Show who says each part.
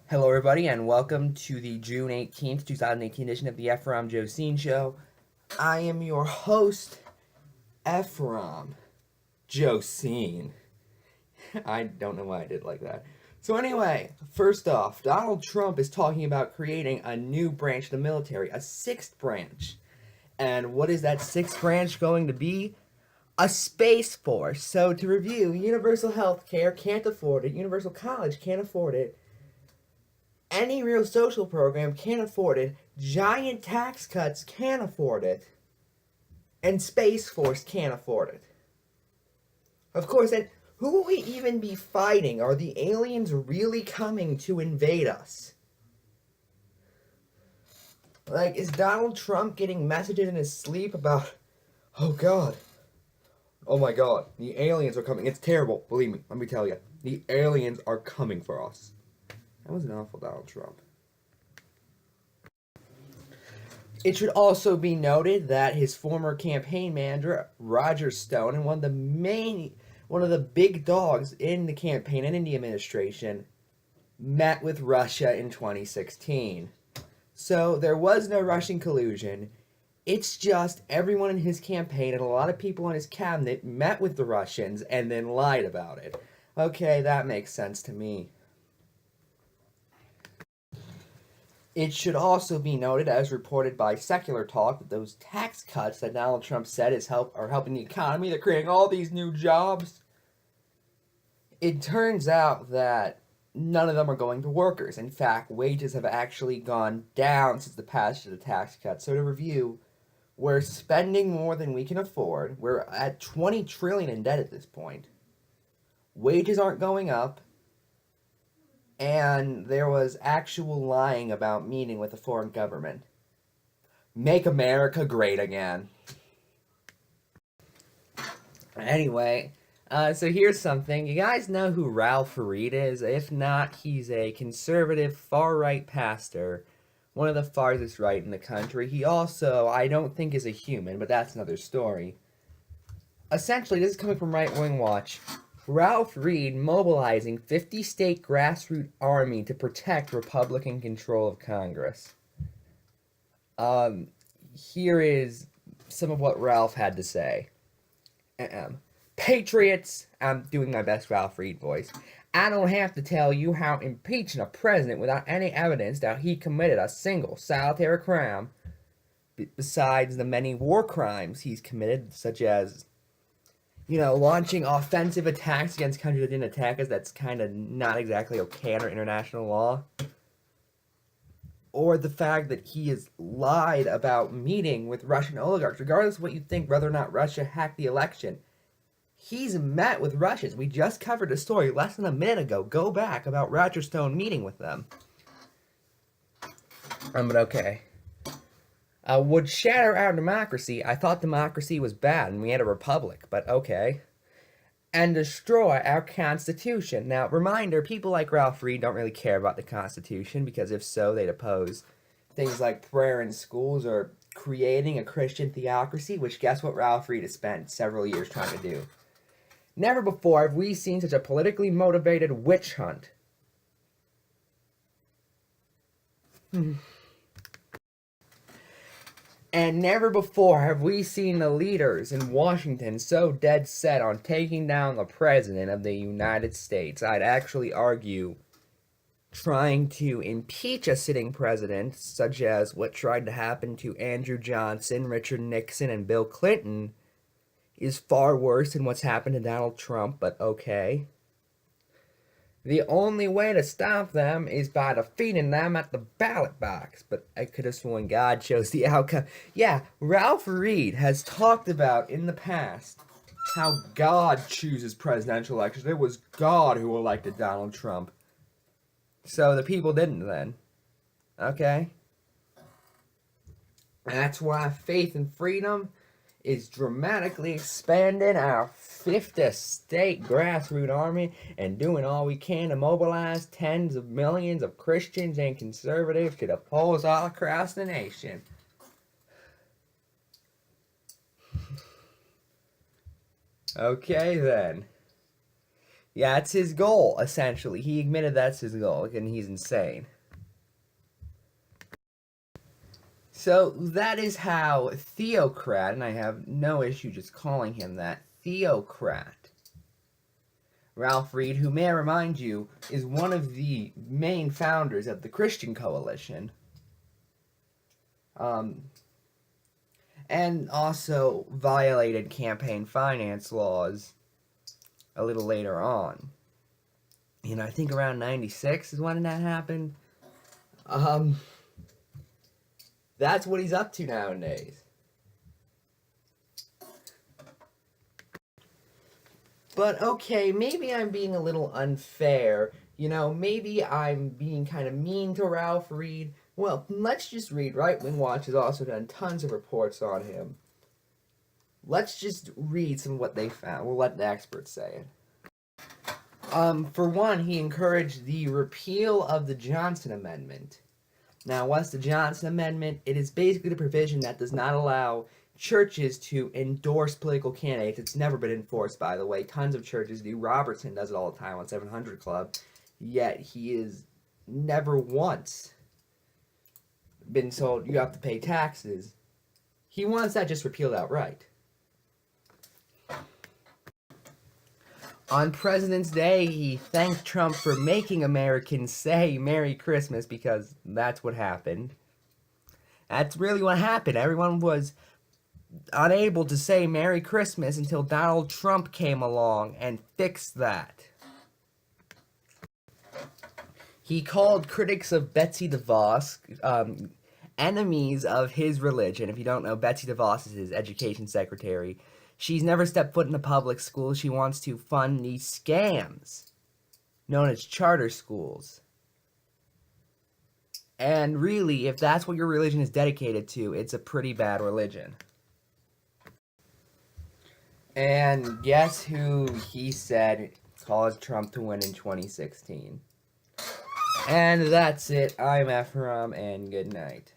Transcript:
Speaker 1: Hello, everybody, and welcome to the June 18th, 2018 edition of the Ephrom Josine Show. I am your host, Ephrom Josine. I don't know why I did like that. So anyway, first off, Donald Trump is talking about creating a new branch of the military, a sixth branch. And what is that sixth branch going to be? A space force. So to review, universal health care can't afford it, universal college can't afford it, any real social program can't afford it, giant tax cuts can't afford it, and Space Force can't afford it. Of course, and who will we even be fighting? Are the aliens really coming to invade us? Like, is Donald Trump getting messages in his sleep about, oh god, oh my god, the aliens are coming. It's terrible, believe me, let me tell you. The aliens are coming for us. That was an awful Donald Trump. It should also be noted that his former campaign manager, Roger Stone, and one of the big dogs in the campaign and in the administration, met with Russia in 2016. So there was no Russian collusion. It's just everyone in his campaign and a lot of people in his cabinet met with the Russians and then lied about it. Okay, that makes sense to me. It should also be noted, as reported by Secular Talk, that those tax cuts that Donald Trump said are helping the economy. They're creating all these new jobs. It turns out that none of them are going to workers. In fact, wages have actually gone down since the passage of the tax cuts. So to review, we're spending more than we can afford. We're at 20 trillion in debt at this point. Wages aren't going up. And there was actual lying about meeting with a foreign government. Make America great again. Anyway, so here's something. You guys know who Ralph Reed is? If not, he's a conservative far-right pastor, one of the farthest right in the country. He also, I don't think, is a human, but that's another story. Essentially, this is coming from Right Wing Watch. Ralph Reed mobilizing 50-state grassroots army to protect Republican control of Congress. Here is some of what Ralph had to say. Patriots, I'm doing my best Ralph Reed voice. I don't have to tell you how impeaching a president without any evidence that he committed a single solitary crime, besides the many war crimes he's committed, such as launching offensive attacks against countries that didn't attack us, that's kind of not exactly okay under international law. Or the fact that he has lied about meeting with Russian oligarchs, regardless of what you think, whether or not Russia hacked the election. He's met with Russians. We just covered a story less than a minute ago. Go back about Roger Stone meeting with them. But okay. Would shatter our democracy. I thought democracy was bad and we had a republic, but okay. And destroy our Constitution. Now, reminder, people like Ralph Reed don't really care about the Constitution, because if so, they'd oppose things like prayer in schools or creating a Christian theocracy, which guess what Ralph Reed has spent several years trying to do. Never before have we seen such a politically motivated witch hunt. And never before have we seen the leaders in Washington so dead set on taking down the President of the United States. I'd actually argue trying to impeach a sitting president, such as what tried to happen to Andrew Johnson, Richard Nixon, and Bill Clinton, is far worse than what's happened to Donald Trump, but okay. The only way to stop them is by defeating them at the ballot box. But I could have sworn God chose the outcome. Yeah, Ralph Reed has talked about in the past how God chooses presidential elections. It was God who elected Donald Trump. So the people didn't then. Okay? That's why faith and freedom is dramatically expanding our 50th state grassroots army and doing all we can to mobilize tens of millions of Christians and conservatives to the polls all across the nation. Okay then. Yeah, it's his goal, essentially. He admitted that's his goal, and he's insane. So that is how Theocrat, and I have no issue just calling him that, Theocrat. Ralph Reed, who may I remind you, is one of the main founders of the Christian Coalition. And also violated campaign finance laws a little later on. I think around 96 is when that happened. That's what he's up to nowadays. But okay, maybe I'm being a little unfair. Maybe I'm being kind of mean to Ralph Reed. Well, let's just read. Right Wing Watch has also done tons of reports on him. Let's just read some of what they found. We'll let the experts say it. For one, he encouraged the repeal of the Johnson Amendment. Now, what's the Johnson Amendment? It is basically the provision that does not allow churches to endorse political candidates. It's never been enforced, by the way. Tons of churches do. Robertson does it all the time on 700 Club. Yet, he is never once been told you have to pay taxes. He wants that just repealed outright. On President's Day, he thanked Trump for making Americans say Merry Christmas, because that's what happened. That's really what happened. Everyone was unable to say Merry Christmas until Donald Trump came along and fixed that. He called critics of Betsy DeVos enemies of his religion. If you don't know, Betsy DeVos is his education secretary. She's never stepped foot in a public school. She wants to fund these scams known as charter schools. And really, if that's what your religion is dedicated to, it's a pretty bad religion. And guess who he said caused Trump to win in 2016? And that's it. I'm Ephrom, and good night.